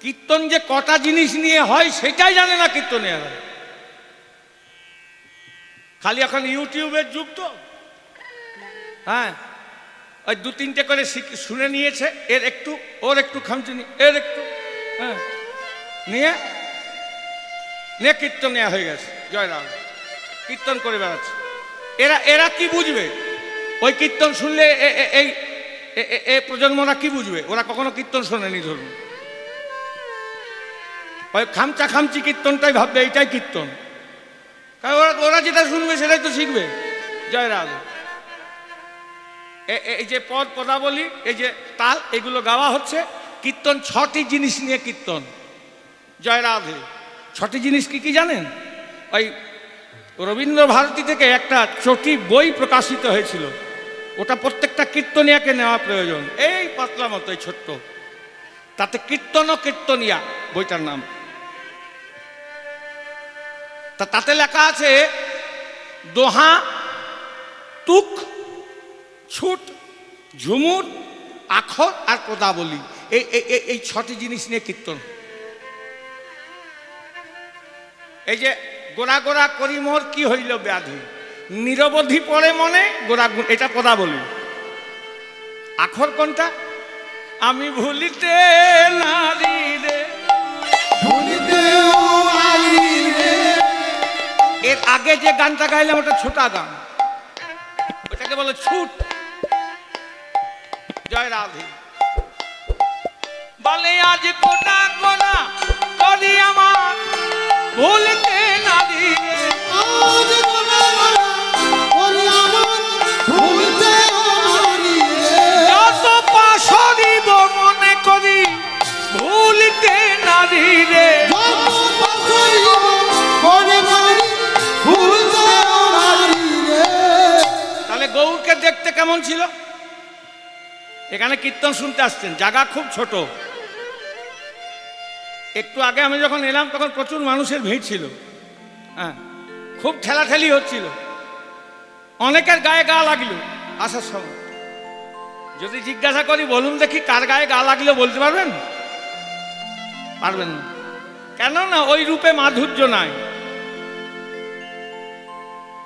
কীর্তন যে কটা জিনিস নিয়ে হয় সেটাই জানে না কীর্তনে। খালি এখন ইউটিউবের যুগ তো, হ্যাঁ, ওই দু তিনটে করে শুনে নিয়েছে, এর একটু ওর একটু খামচুনি, এর একটু, হ্যাঁ, নিয়ে নিয়ে কীর্তন নেওয়া হয়ে গেছে। জয়রাম, কীর্তন করে বেড়াচ্ছে। এরা কি বুঝবে? ওই কীর্তন শুনলে এই প্রজন্মরা কি বুঝবে? ওরা কখনো কীর্তন শোনেনি। ধরুন ওই খামচা খামচি কীর্তনটাই ভাববে এইটাই কীর্তন, কারণ ওরা যেটা শুনবে সেটাই তো শিখবে। জয়রাম, এই যে পদ পদাবলী, এই যে তাল, এগুলো গাওয়া হচ্ছে। কীর্তন 6টি জিনিস নিয়ে কীর্তন। জয় রাধে। 6টি জিনিস কি কি জানেন? ওই রবীন্দ্র ভারতী থেকে একটা চটি বই প্রকাশিত হয়েছিল, ওটা প্রত্যেকটা কীর্তনিয়াকে নেওয়া প্রয়োজন। এই পাতলা মতো, এই ছোট্ট, তাতে কীর্তন ও কীর্তনিয়া বইটার নাম। তাতে লেখা আছে দোহা, তুক, ছুট, ঝুমুর, আখর আর পদাবলী। এই 6টি জিনিস নিয়ে কীর্তন। এই যে গোড়া গোড়া করি মোর কি হইল ব্যাধি, নিরবধি পড়ে মনে গোড়া, এটা পদাবলী। আখর কোনটা? আমি ভুলিতে নারী রে, ভুলিতে নারী রে। এর আগে যে গানটা গাইলাম ওটা ছোটা গান, ওটাকে বলে ছুট। জয় রাধে। বলে আজ গোনা গোনা করি আমার ভুলিতে নারী রে, আজ গোনা গোনা করি আমার ভুলিতে নারী রে। যত পাশরিব মনে করি ভুলিতে নারী রে, যত পাশরিব মনে করি ভুলিতে নারী রে। তাহলে গৌরকে দেখতে কেমন ছিল? এখানে কীর্তন শুনতে আসছেন, জায়গা খুব ছোট। একটু আগে আমি যখন এলাম তখন প্রচুর মানুষের ভিড় ছিল, হ্যাঁ, খুব ঠেলাঠেলি হচ্ছিল। অনেকের গায়ে গা লাগলো আসার সময়। যদি জিজ্ঞাসা করি বলুন দেখি কার গায়ে গা লাগলো, বলতে পারবেন? পারবেন না। কেন না? ওই রূপে মাধুর্য নাই,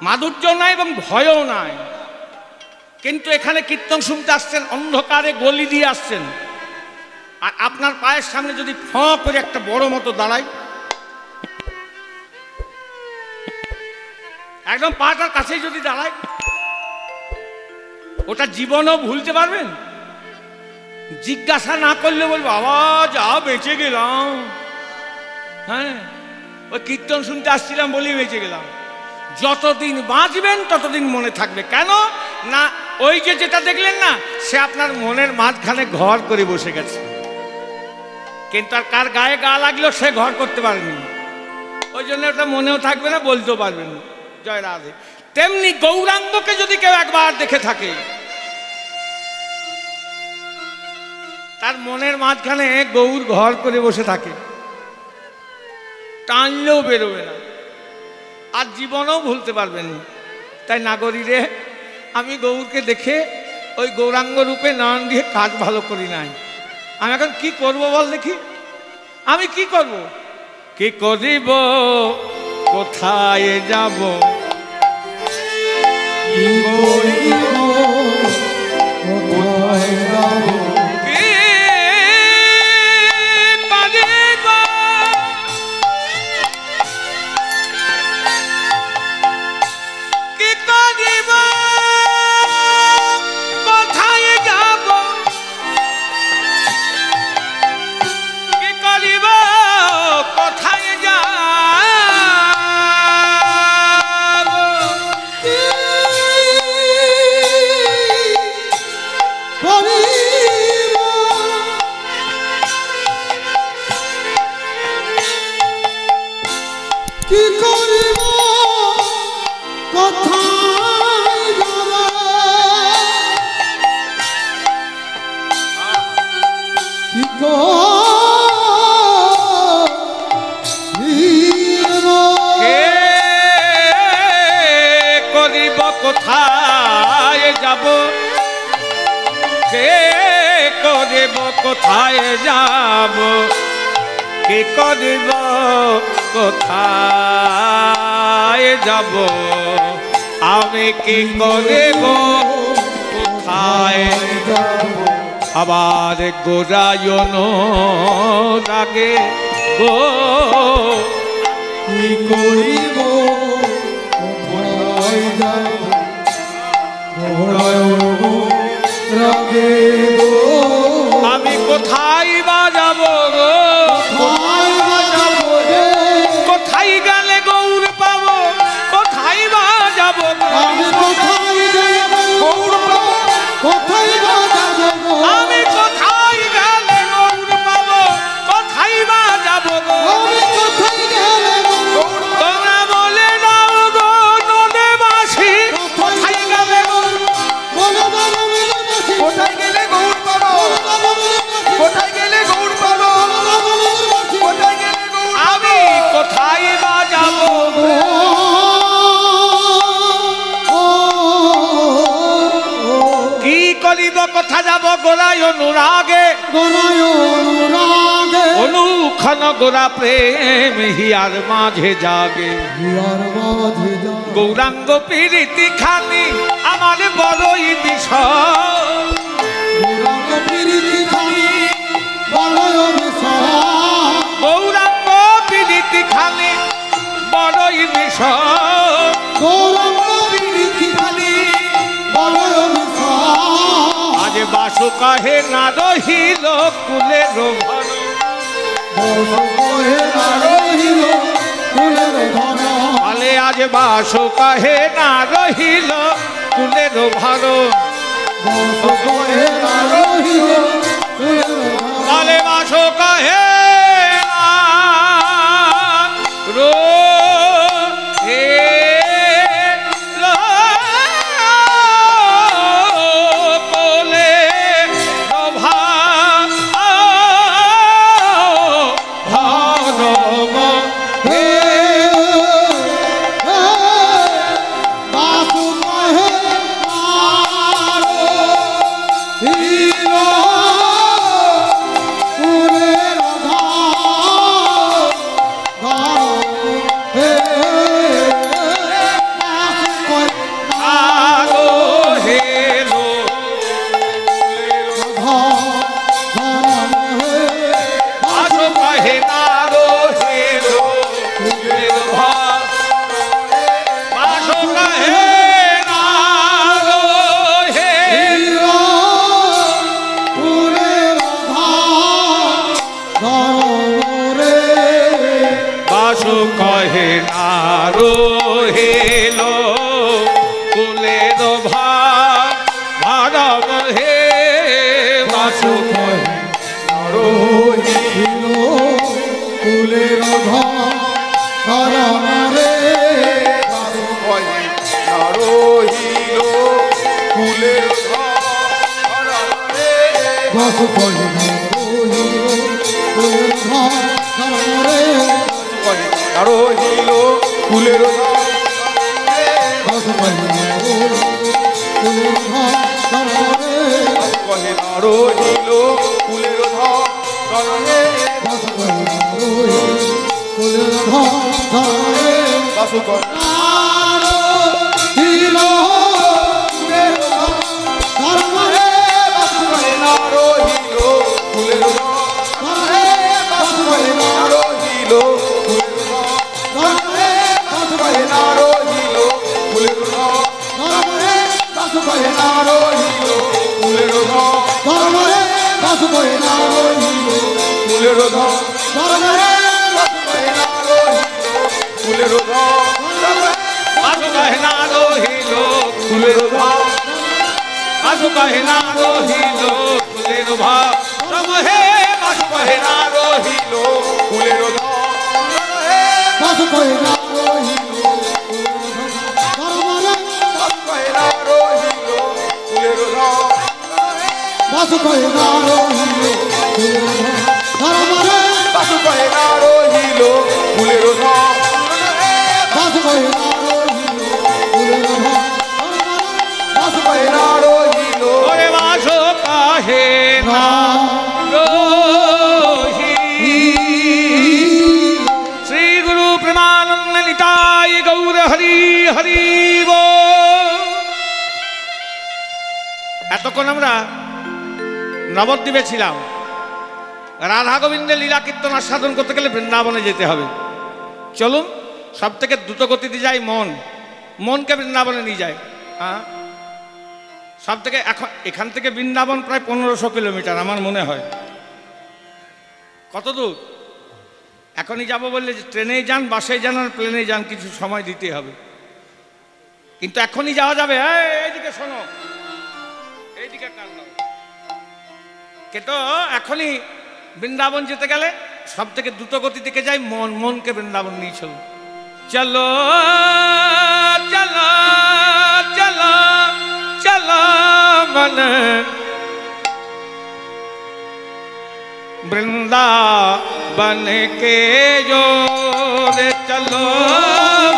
মাধুর্য নাই এবং ভয়ও নাই। কিন্তু এখানে কীর্তন শুনতে আসছেন, অন্ধকারে গলি দিয়ে আসছেন, আর আপনার পায়ের সামনে যদি ফঁ করে একটা বড় মতো দাঁড়ায়, একদম পাটার কাছেই যদি দাঁড়ায়, ওটা জীবনও ভুলতে পারবেন? জিজ্ঞাসা না করলে বলবো বাবা যা বেঁচে গেলাম, হ্যাঁ, ওই কীর্তন শুনতে আসছিলাম বলেই বেঁচে গেলাম। যতদিন বাঁচবেন ততদিন মনে থাকবে। কেন না? ওই যে যেটা দেখলেন না, সে আপনার মনের মাঝখানে ঘর করে বসে গেছে। কিন্তু আর কার গায়ে গা লাগলো সে ঘর করতে পারেনি, ওই জন্য ওটা মনেও থাকবে না, বলতেও পারবেন না। জয় রাধে। তেমনি গৌরাঙ্গকে যদি কেউ একবার দেখে থাকে, তার মনের মাঝখানে গৌর ঘর করে বসে থাকে, টানলেও বেরোবে না, আর জীবনেও ভুলতে পারবেন না। তাই নাগরীরে, আমি গৌরকে দেখে ওই গৌরাঙ্গ রূপে নয়ন দিয়ে কাজ ভালো করি নাই। আমি এখন কি করব বল দেখি? আমি কি করব? কি করিব, কোথায় যাব, কি করিব, কোথায় যাব, কোথায় যাব, কে করিব, কোথায় যাব, কি করিব কোথায় যাব আমি কি করিব কোথায় যাব আবার গোরায়ন রাগে গো কি করিব কোথায় যাব গোরায়ন রাগে গো আমি কোথায় বা যাব গো কোথায় বা যাব রে কোথায় গেলে গৌর পাবো কোথায় বা যাব আমি কোথায় যাব গৌর পাবো কোথায় বা যাব আমি কোথায় গেলে গৌর পাবো কোথায় বা যাব আমি কোথায় গেলে গৌর তোমরা বলে দাও গো নদেবাসী কোথায় গেলে গৌর বলে দাও নদেবাসী কোথায় গেলে গৌর পাবো কোথায় গেলে গৌর পাবো কোথায় গেলে গৌর আমি কোথায় বা যাব কি করিব কথা যাব গোড়ায় অনুরাগে অনুক্ষণ গোড়া প্রেম হিয়ার মাঝে জাগে গৌরাঙ্গ প্রীতি খানি আমার বড়ই বিষয় গৌরাঙ্গ প্রীতি খানি বড়ই আজ বাসু কাহে না রহিল কুলের ঘন আলে আজ বাসু কাহে না রহিল কুলের ভার আলে বাসু কাহে রো হে কোলে রভা ভারব হে কহে নারো হেলো কুলের ভারব হে বাসু কহে নারো হেলো কুলের রে বাসু কহে নারো হিলো কুলের রে বাসু কহে নারো হিলো কুলের বাসু কহে কহে নারো হিলো কুলের বাসু কহে নারো হিলো কুলের বাসু কহে নারো হিলো নারো হিলো কুলের বাসু কহে নারো হিলো কুলের বাসু কহে নারো হিলো কুলের বাসু কহে নারো হিলো কুলের বাসু কহে নারো হিলো কুলের বাসু কহে নারো হিলো কুলের ভারব হে বাসু কহে নারো হিলো কুলের বাসু কহে নারো হিলো নারো হিলো কুলের বাসু কহে নারো হিলো বাসু কহে নারো হিলো কুলের বাসু কহে নারো হিলো বাসু কহে নারো হিলো ওরে বাসু কহে নারো হিলো হরি হরি বল। এতক্ষণ আমরা নবদ্বীপে ছিলাম। রাধা গোবিন্দের লীলা কীর্তন আস্বাদন করতে গেলে বৃন্দাবনে যেতে হবে। চলুন, সব থেকে দ্রুত গতিতে যাই মনকে বৃন্দাবনে নিয়ে যায়। হ্যাঁ, সব থেকে এখান থেকে বৃন্দাবন প্রায় 1500 কিলোমিটার আমার মনে হয়। কত দূর? এখনই যাব বললে যে ট্রেনে যান, বাসে যান আর প্লেনে যান, কিছু সময় দিতে হবে, কিন্তু এখনই যাওয়া যাবে। এইদিকে শোনো, এইদিকে কান দাও। কিন্তু এখনই বৃন্দাবন যেতে গেলে সব থেকে দ্রুত গতি থেকে যাই মনকে বৃন্দাবন নিয়ে চলো। চলো চলো চলো চলো মন বৃন্দাবন के जोर चलो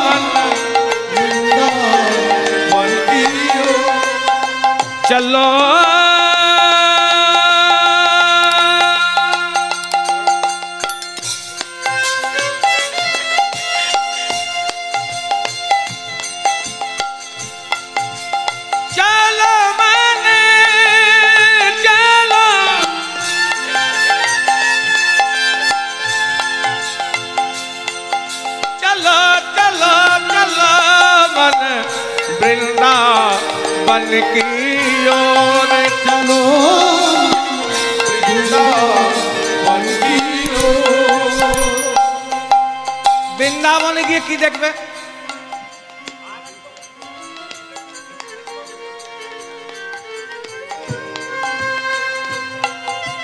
मन বৃন্দাবন কি चलो बन की ओर চলো বৃন্দাবন কি বৃন্দাবনে গিয়ে কি দেখবে?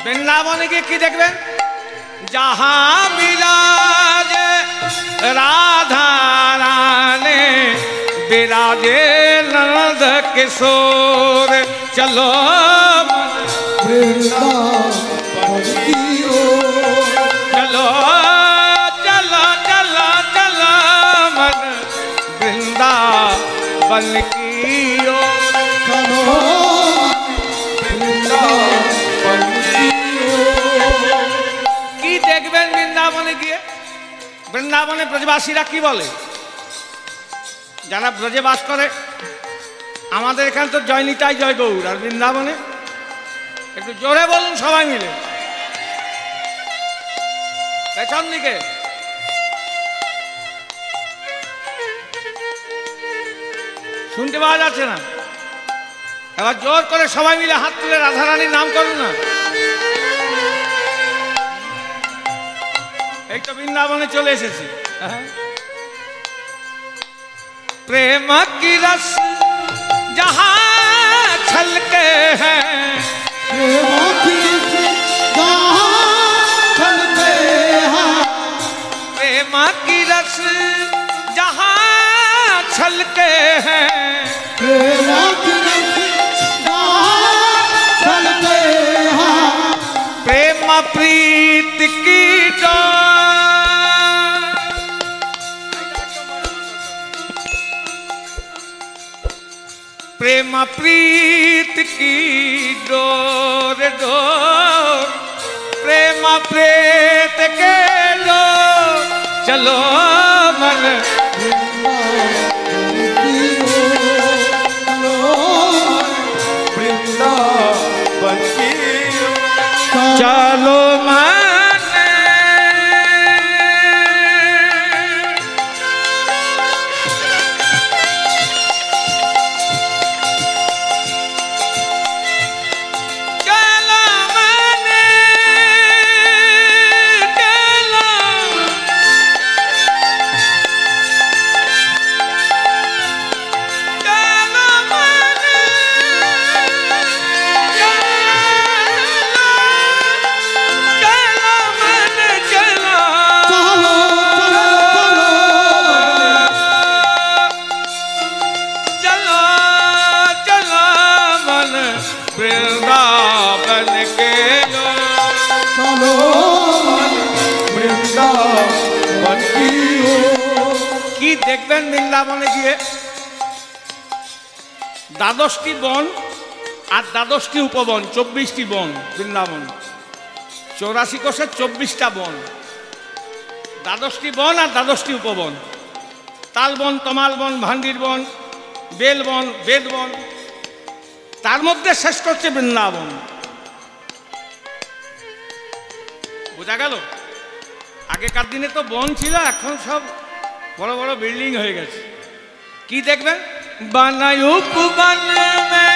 বৃন্দাবনে গিয়ে কি দেখবেন? जहा विराज राधा रानी विराजे नंद किशोर चलो বৃন্দাবন কি चलो चलो चलो चलो मन वृंदावन की ओर চলো বৃন্দাবন কি দেখবেন বৃন্দাবনে গিয়ে? বৃন্দাবনে ব্রজবাসীরা কি বলে? যারা ব্রজে বাস করে, আমাদের এখানে তো জয় নিতাই জয় গৌর, আর বৃন্দাবনে একটু জোরে বলুন সবাই মিলে, পেছন দিকে। শুনতে পাওয়া যাচ্ছে না? এবার জোর করে সবাই মিলে হাত তুলে রাধারানীর নাম করুন না। এই তো বৃন্দাবনে চলে এসেছি। प्रेम की रस जहाँ छलके हैं, प्रेम की रस जहाँ छलके हैं, प्रेम की रस जहाँ छलके हैं, प्रेम की रस जहाँ छलके हैं, प्रेम प्रीत की डोर, प्रेम प्रीत की डोर डोर, प्रेम प्रेत के डोर चलो मन वृंदावन की चलो मन দেখবেন বৃন্দাবনে গিয়ে 12টি বন আর 12টি উপবন, 24টি বন। বৃন্দাবন 84 কোষে 24টা বন, 12টি বন আর 12টি উপবন। তালবন, তমালবন, ভান্ডির বন, বেলবন, বেদবন, তার মধ্যে শ্রেষ্ঠ হচ্ছে বৃন্দাবন। বোঝা গেল? আগেকার দিনে তো বন ছিল, এখন সব বড় বড় বিল্ডিং হয়ে গেছে। কি দেখবেন? বানায়ুপ বন মে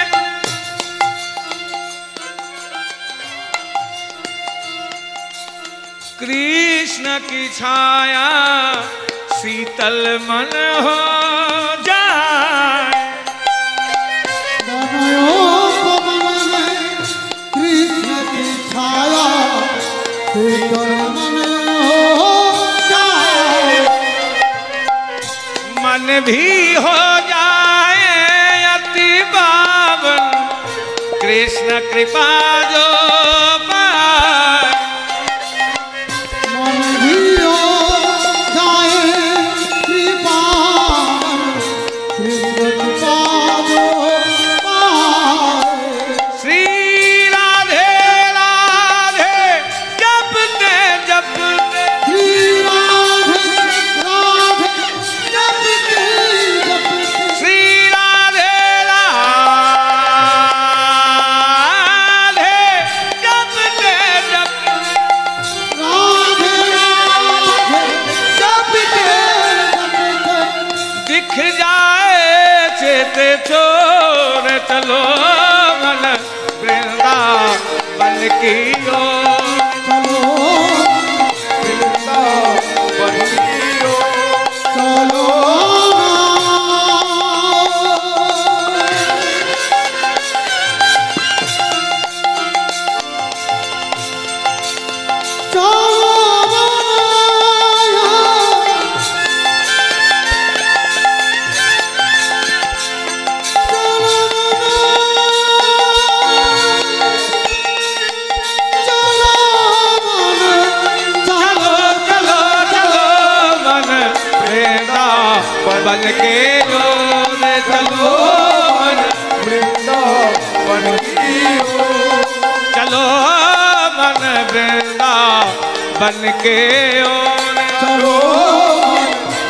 कृष्ण की छाया शीतल मन हो जाए। कृष्ण की छाया शीतल मन हो जाए। मन भी हो जाए अति पावन कृष्ण कृपा जो पाए। मन भी हो जाए कृपा कृष्ण कृपा जो पाए। श्री राधे राधे जपते जपते श्री राधे राधे जपते जपते श्री राधे राधे जपते जपते राधे राधे जपते जपते दिख जाए चेते चोर चलो मन वृंदावन की ओर। चलो वृंदावन की ओर। चलो चलो चलो चलो मन वृंदावन के ओर। चलो मन वृंदावन की ओर। चलो मन वृंदावन के ओर। चलो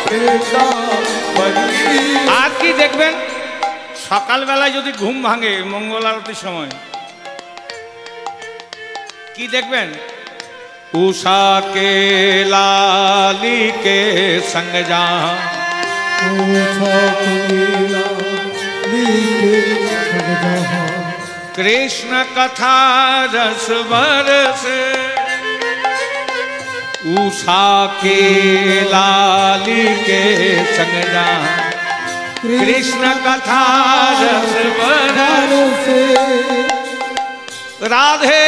वृंदावन की ओर। আর কি দেখবেন? সকালবেলায় যদি ঘুম ভাঙে মঙ্গল আরতির সময় কি দেখবেন? उषा के लाली के संग जहाँ कृष्ण कथा रस बरस। उषा के लाली के संग जहाँ कृष्ण कथा रस बरस। राधे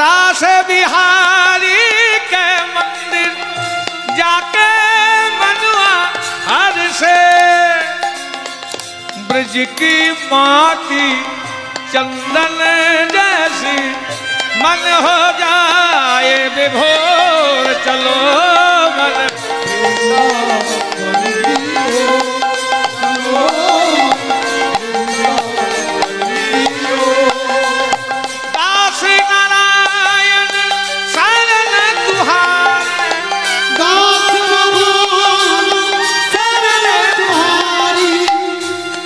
रास बिहारी के मंदिर जाके मनुआ हर से ब्रज की माटी चंदन जैसी मन हो जाए विभोर। चलो मन दास नारायण शरण तुहारे।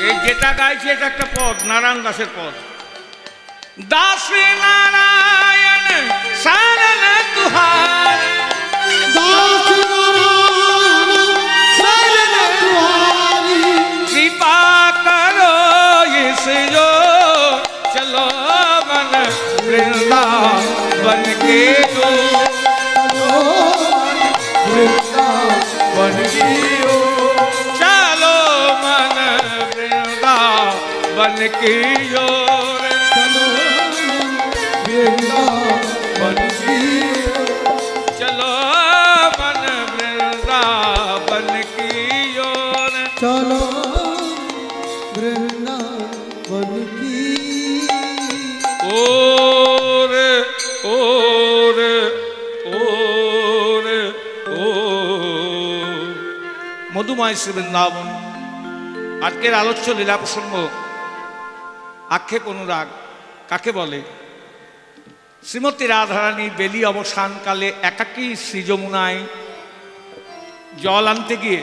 এই যেটা গাইছে এটা একটা পদ, নারায়ণ দাসের পদ। দাস নারায়ণ শরণ তুহারে। कृपा करो इस जो चलो मन वृंदावन के ओर। वृंदावन की ओर। चलो मन वृंदावन की ओर। वृंदावन की ओर। चलो मन वृंदावन की ओर। चलो वृंदावन की ओर ओर ओर ओर। মধুময় শ্রী বৃন্দাবন। আজকের আলোচ্য লীলা প্রসঙ্গ আক্ষেপ অনুরাগ কাকে বলে? শ্রীমতী রাধারানী বেলি অবসানকালে একাকী শ্রী যমুনায় জল আনতে গিয়ে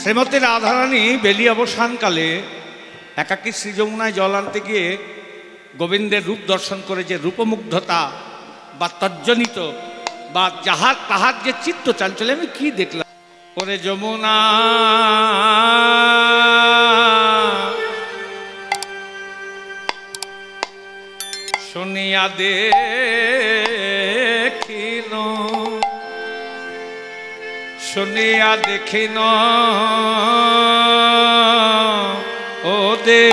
শ্রীমতী রাধারানী বেলি অবসানকালে একাকী শ্রীযমুনায় জল আনতে গিয়ে গোবিন্দের রূপ দর্শন করে যে রূপমুগ্ধতা বা তজ্জনিত বা যাহার তাহার যে চিত্ত চাঞ্চল্য, আমি কি দেখলাম, ওরে যমুনা শুনিয়া দেখিন, শুনিয়া দেখিন ও দে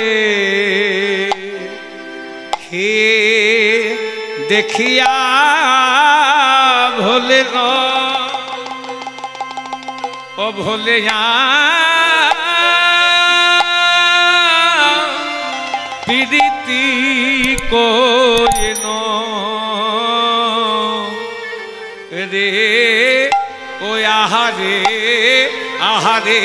দেখিয়া ভোলে ন ও ভোলে প্রীতি কোয়েন রে ও আহারে আহারে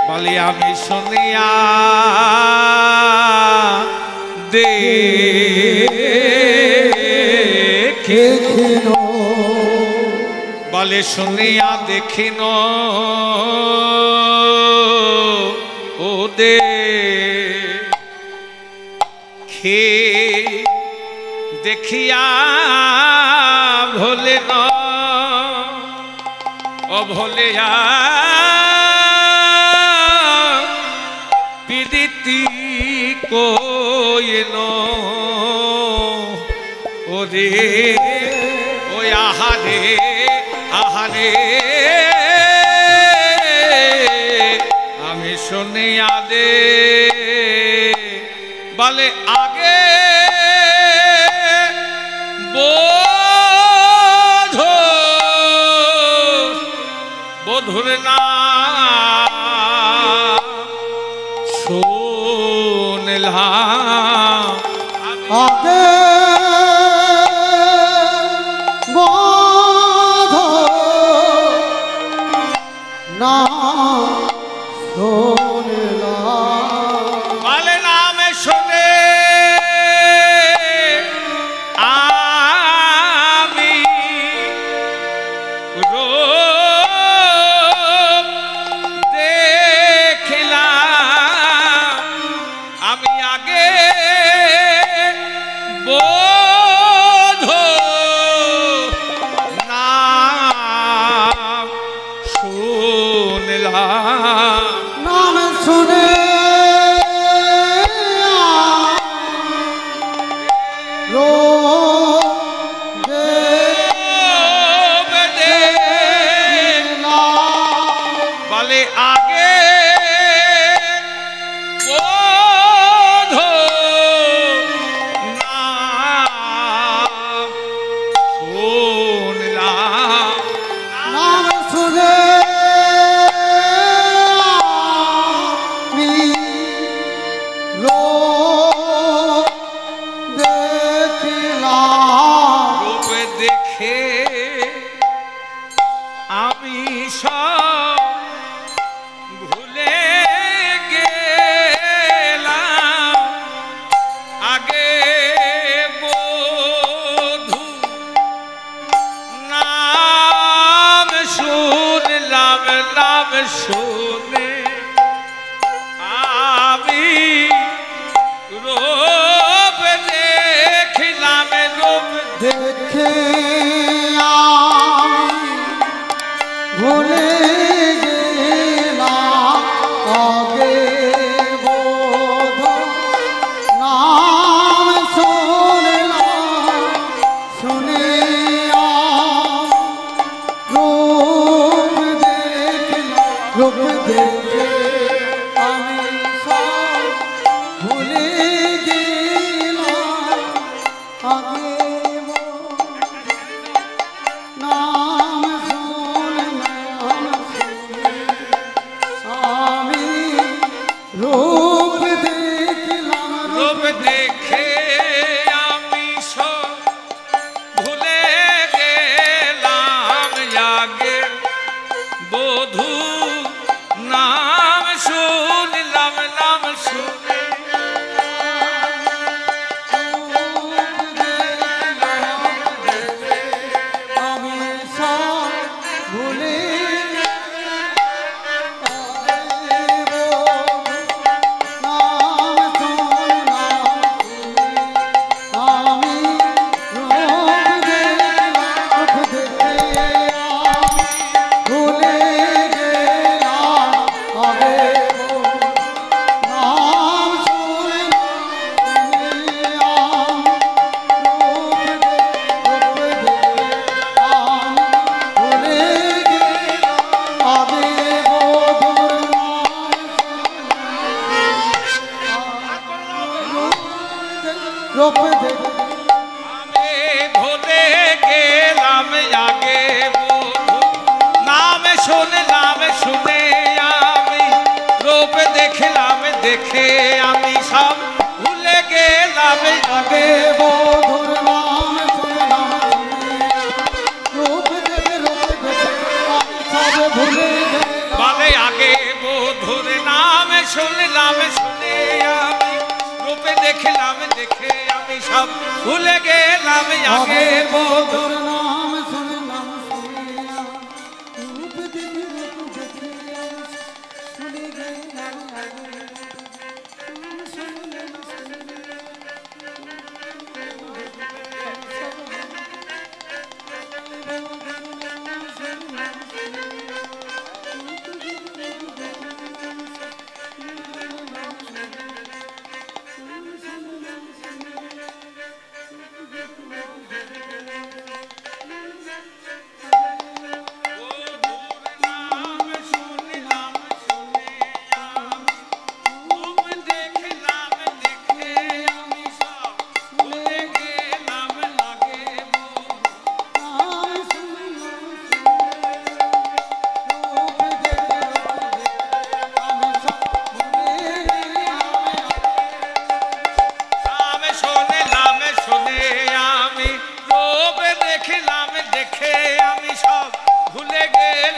বলে আমি শুনিয়া দেখিন, বলে শুনিয়া দেখিন ও দে খে দেখিয়া ভোলে ন ও ভোলে প্রীতি কোয়েন ওরে ওই আহারে আহারে আমি শুনিয়া দে বলে আগে বধুর না শুনলাম আগে বোধ না শুনলাম, বলে নাম শুনে আমি রূপ দেখিলাম, আমি আগে বোধ নাম শুনলাম, নাম শুনে বলে আগে বোধ নাম শুনলাম, নাম শুনে রূপ দেখে আমি সব ভুলে গেলাম, আগে বধূ নাম শুনলাম, নাম শুনে আমি রূপ দেখিলাম, রূপ দেখে ভুলে গেলাম, আগে বোধ নাম শুনলাম, শুনে রূপ দেখলাম, রূপ দেখে আমি সব ভুলে গেলাম, আগে নাম শুনলাম, আমি রূপ দেখলাম, রূপ দেখে আমি সব ভুলে গেলাম, আগে বধূ নাম দেখে আমি সব ভুলে গেলাম আগে বধুর নাম শুনলাম রূপ দেখে আমি সব ভুলে গেলাম বলে আগে বধুর নাম শুনলাম শুনে আমি রূপে দেখলাম দেখে আমি সব ভুলে গেলাম আগে বধুর নাম শুনলাম রূপ দেখে শুনে গেলাম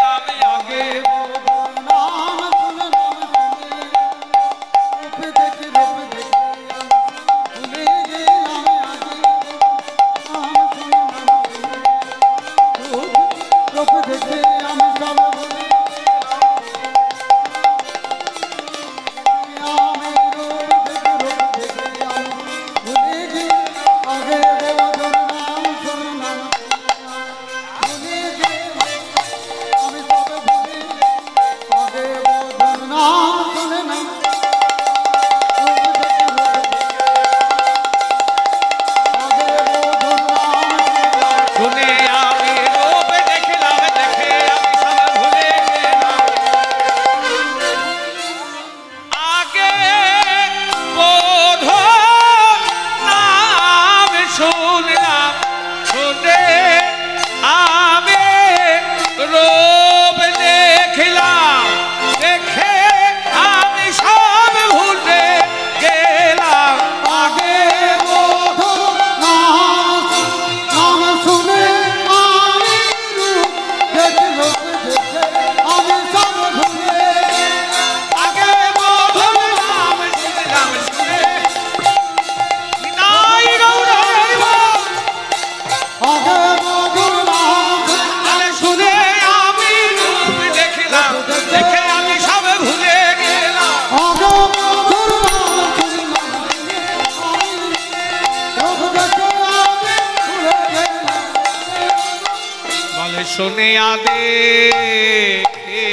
শুনিয়া দেখে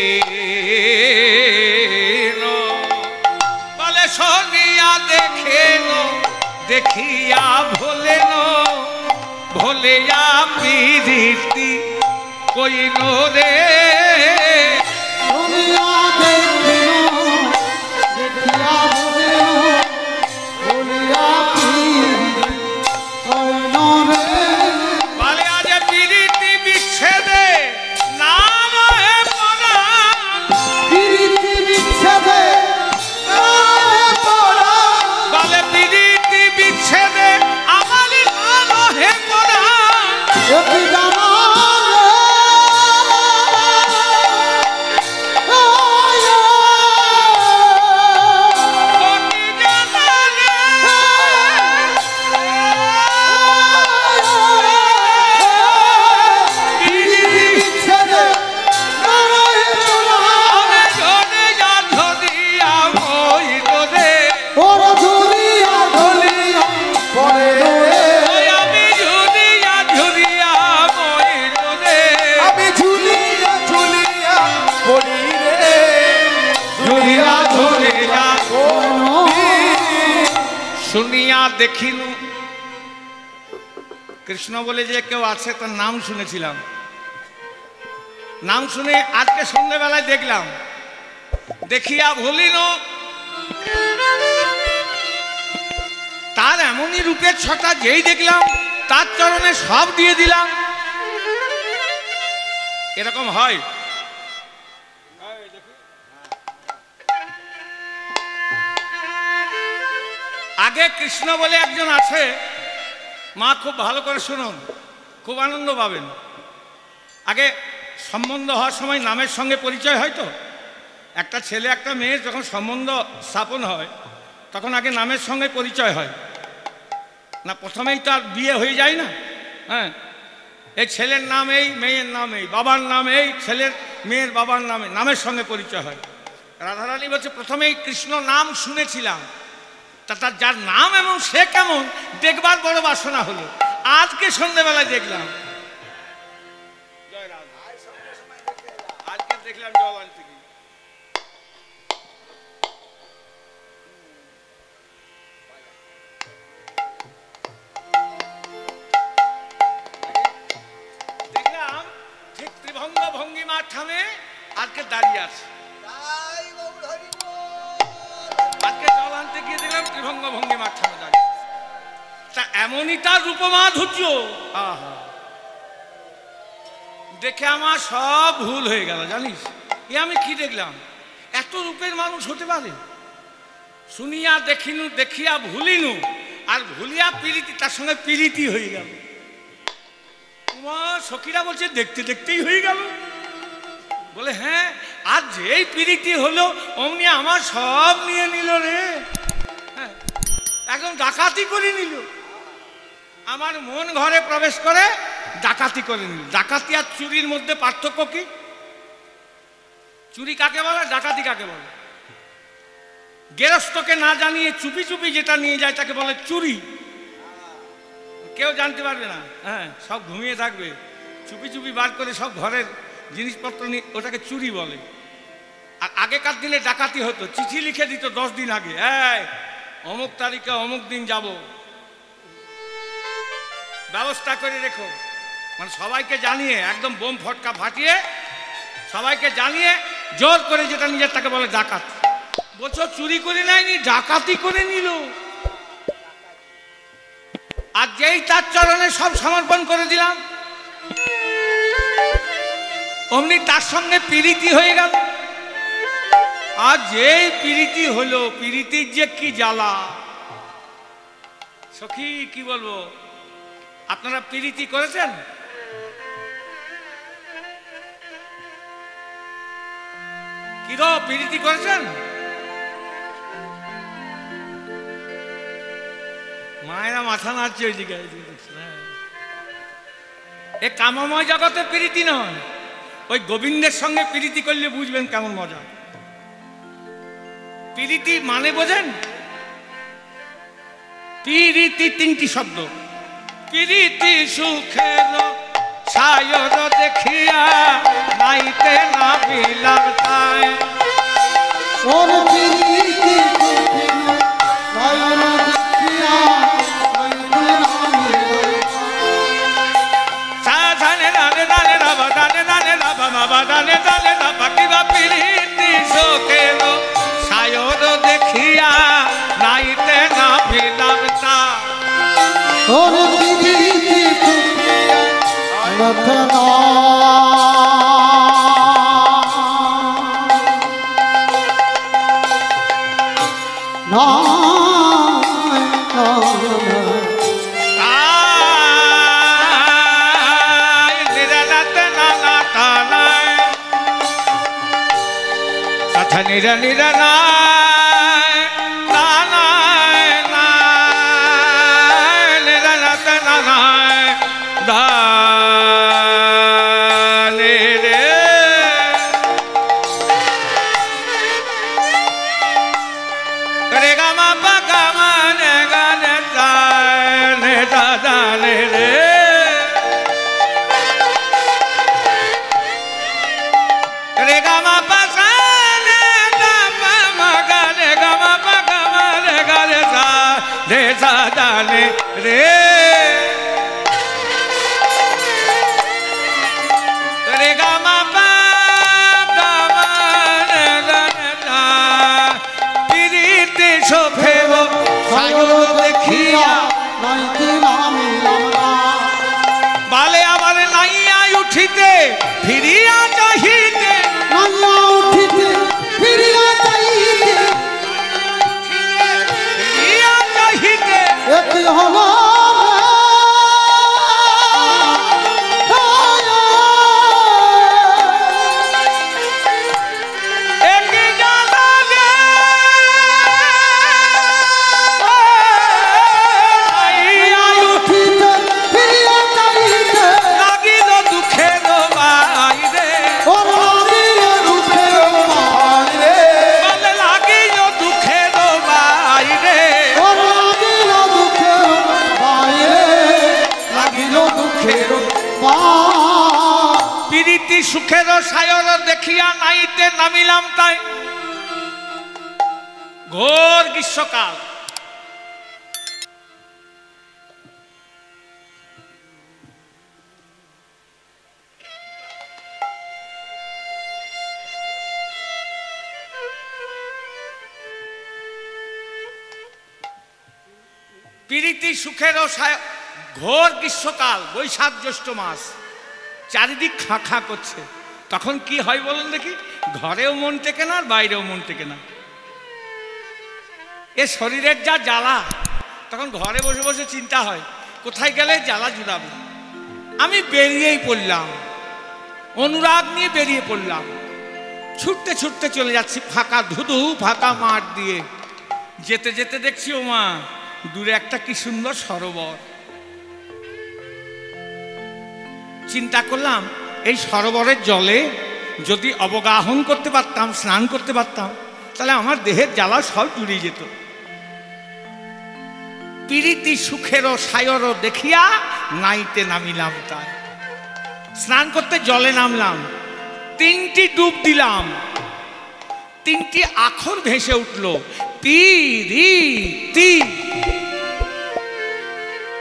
বলে শুনিয়া দেখে দেখিয়া ভোলেন ভোলিয়া প্রীতি কইন রে শুনিয়া দেখিনু কৃষ্ণ বলে যে কেউ আছে তার নাম শুনেছিলাম নাম শুনে আজকে সন্ধ্যাবেলায় দেখলাম দেখিয়া ভুলিন তার এমনই রূপের ছটা যেই দেখলাম তার চরণে সব দিয়ে দিলাম এরকম হয় আগে কৃষ্ণ বলে একজন আছে, মা খুব ভালো করে শুনুন, খুব আনন্দ পাবেন। আগে সম্বন্ধ হওয়ার সময় নামের সঙ্গে পরিচয় হয় তো। একটা ছেলে একটা মেয়ের যখন সম্বন্ধ স্থাপন হয় তখন আগে নামের সঙ্গে পরিচয় হয় না, প্রথমেই তো আর বিয়ে হয়ে যায় না। হ্যাঁ, এই ছেলের নাম এই, মেয়ের নাম এই, বাবার নাম এই, ছেলের মেয়ের বাবার নামে নামের সঙ্গে পরিচয় হয়। রাধারানী বলছে প্রথমেই কৃষ্ণ নাম শুনেছিলাম, তার যার নাম এমন সে কেমন দেখবার বড় বাসনা হলো। আজকে সন্ধ্যেবেলায় দেখলাম, আজকে দেখলাম জওয়ান থেকে। দেখলাম ঠিক ত্রিভঙ্গ ভঙ্গিমার ঠামে আজকে দাঁড়িয়ে আছে। আজকে জল আনতে গিয়ে দেখলাম ত্রিভঙ্গ ভঙ্গিমার ঠামে দাঁড়িয়ে। তা এমনই তার রূপমাধুর্য, আহা, দেখে আমার সব ভুল হয়ে গেল। জানিস এ আমি কি দেখলাম? এত রূপের মানুষ হতে পারে? শুনিয়া দেখিনু, দেখিয়া ভুলিনু, আর ভুলিয়া প্রীতি, তার সঙ্গে প্রীতি হয়ে গেল। তোমার সখীরা বলছে দেখতে দেখতেই হয়ে গেল। বলে হ্যাঁ, আর যেই প্রীতি হলো অমনি আমার সব নিয়ে নিল রে। হ্যাঁ, একদম ডাকাতি করে নিল। আমার মন ঘরে প্রবেশ করে ডাকাতি করে নিল। ডাকাতি আর চুরির মধ্যে পার্থক্য কি? চুরি কাকে বলে, ডাকাতি কাকে বলে? গেরস্তকে না জানিয়ে চুপি চুপি যেটা নিয়ে যায় তাকে বলে চুরি। কেউ জানতে পারবে না, হ্যাঁ, সব ঘুমিয়ে থাকবে, চুপি চুপি বার করে সব ঘরের জিনিসপত্র নিয়ে, ওটাকে চুরি বলে। আর আগেকার দিনে ডাকাতি হতো, চিঠি লিখে দিত 10 দিন আগে, এই অমুক তারিখে অমুক দিন যাব, ব্যবস্থা করে রেখো। মানে সবাইকে জানিয়ে, একদম বোম ফটকা ফাটিয়ে সবাইকে জানিয়ে জোর করে যেটা নিজের তাকে বলে ডাকাত। বলছো চুরি করে নেয়নি, ডাকাতি করে নিল। আর যেই তার চরণে সব সমর্পণ করে দিলাম অমনি তার সঙ্গে প্রীতি হয়ে গেল। আর যেই প্রীতি হলো, প্রীতির যে কি জ্বালা সখী, কি বলবো। আপনারা প্রীতি করেছেন? কি গো, প্রীতি করেছেন? মায়েরা মাথা নাড়ছে ওইদিকে। এ কামময় জগতে প্রীতি নয়, ওই গোবিন্দের সঙ্গে প্রীতি করলে বুঝবেন কেমন মজা। প্রীতি মানে বোঝেন? প্রীতি 3টি শব্দ। প্রীতি সুখের ছায়র দেখিয়া নাইতে না বিলাম তাই। ওর প্রীতি ছায়র দেখিয়া নাইতে না বিলাম। সাধানে দানে দানে রাবা দানে দানে রাবা বাবা দানে দানে রাবা, কিবা প্রীতি সুখের ছায়র দেখিয়া নাইতে না বিলাম তাই। ওর প্রীতি সুখিয়া নাইতে না। নিরা নিরা নায় নায় নায় নিরা নাতে নায় দানে রে। রে গামা পা গামা নে গানে দানে দানে রে। রে গামা পা রে দানে রে। রে গামা পা গামা রে গানে দা। প্রীতি শোভেব সাগর দেখিয়া নাইতে না বিলাম। বালে আবার নাইয়া উঠিতে ফিরিয়া চাহিতে, নাইয়া উঠিতে ফিরিয়া চাহিতে, ফিরিয়া প্রীতি সুখের সায়র দেখিয়া নাইতে নামিলাম তাই ঘোর গ্রীষ্মকাল। প্রীতি সুখের ঘোর গ্রীষ্মকাল, বৈশাখ জ্যৈষ্ঠ মাস, চারিদিক খাঁ খাঁ করছে। তখন কি হয় বলুন দেখি? ঘরেও মন টেকে না আর বাইরেও মন টেকে না। এ শরীরের যা জ্বালা, তখন ঘরে বসে বসে চিন্তা হয় কোথায় গেলে জ্বালা জুড়াবে। আমি বেরিয়েই পড়লাম, অনুরাগ নিয়ে বেরিয়ে পড়লাম। ছুটতে ছুটতে চলে যাচ্ছি ফাঁকা ধুধু ফাঁকা মাঠ দিয়ে। যেতে যেতে দেখছি ও মা, দূরে একটা কি সুন্দর সরোবর। চিন্তা করলাম এই সরোবরের জলে যদি অবগাহন করতে পারতাম, স্নান করতে পারতাম, তাহলে আমার দেহের জ্বালা সব জুড়িয়ে যেত। প্রীতি সুখের সায়র দেখিয়া নাইতে নামিলাম তাই। স্নান করতে জলে নামলাম, 3টি ডুব দিলাম, 3টি আখর ভেসে উঠল প্রীতি।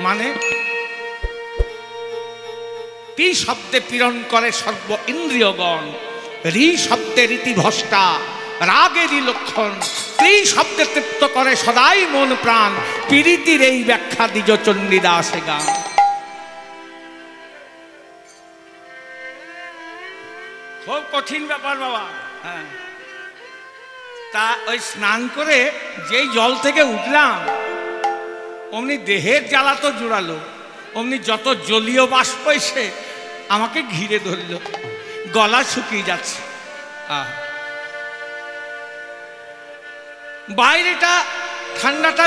মানে পি শব্দে পীড়ন করে সর্ব ইন্দ্রিয়গণ, রি শব্দে রীতিভ্রষ্টা রাগেরই লক্ষণ, ত্রি শব্দে তৃপ্ত করে সদাই মন প্রাণ, প্রীতির এই ব্যাখ্যা দ্বিজ চণ্ডীদাসে গান। খুব কঠিন ব্যাপার বাবা। হ্যাঁ, তা ওই স্নান করে যেই জল থেকে উঠলাম, অমনি দেহের জ্বালা তো জোড়ালো, অমনি যত জলীয় বাষ্প এসে আমাকে ঘিরে ধরল, গলা শুকিয়ে যাচ্ছে। বাইরেটা ঠান্ডাটা,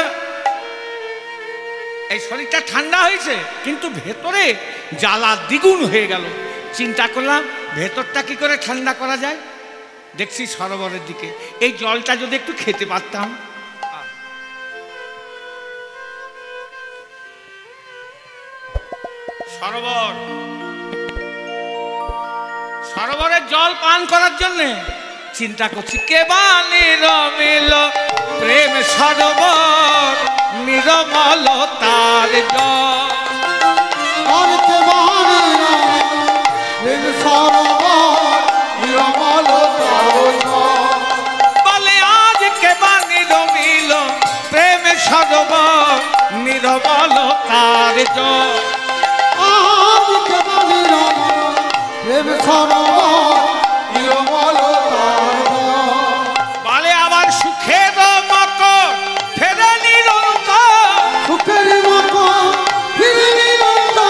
এই শরীরটা ঠান্ডা হয়েছে, কিন্তু ভেতরে জ্বালা দ্বিগুণ হয়ে গেল। চিন্তা করলাম ভেতরটা কি করে ঠান্ডা করা যায়। দেখছি সরোবরের দিকে, এই জলটা যদি একটু খেতে পারতাম। সরোবর, সরোবরের জল পান করার জন্য চিন্তা করছি, কেবা নিরমিল প্রেম সরোবর নিরমল তার জল। বলে আজ কেবা নিরমিল প্রেম সরোবর নিরমল তার জল। বলে আবার সুখের মকর ফেরে নিরন্তর, সুখের মকর ফেরে নিরন্তর।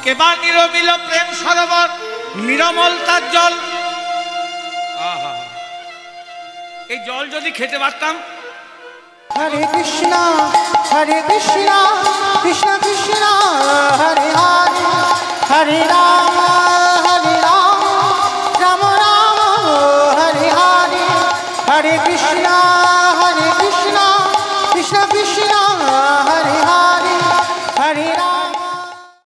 কেবা নিরমিল প্রেম সরোবর নিরমল তার জল। এই জল যদি খেতে পারতাম। হরে কৃষ্ণ কৃষ্ণ কৃষ্ণ হরে হরে, হরে রাম রাম রাম হরে হরে, হরে কৃষ্ণ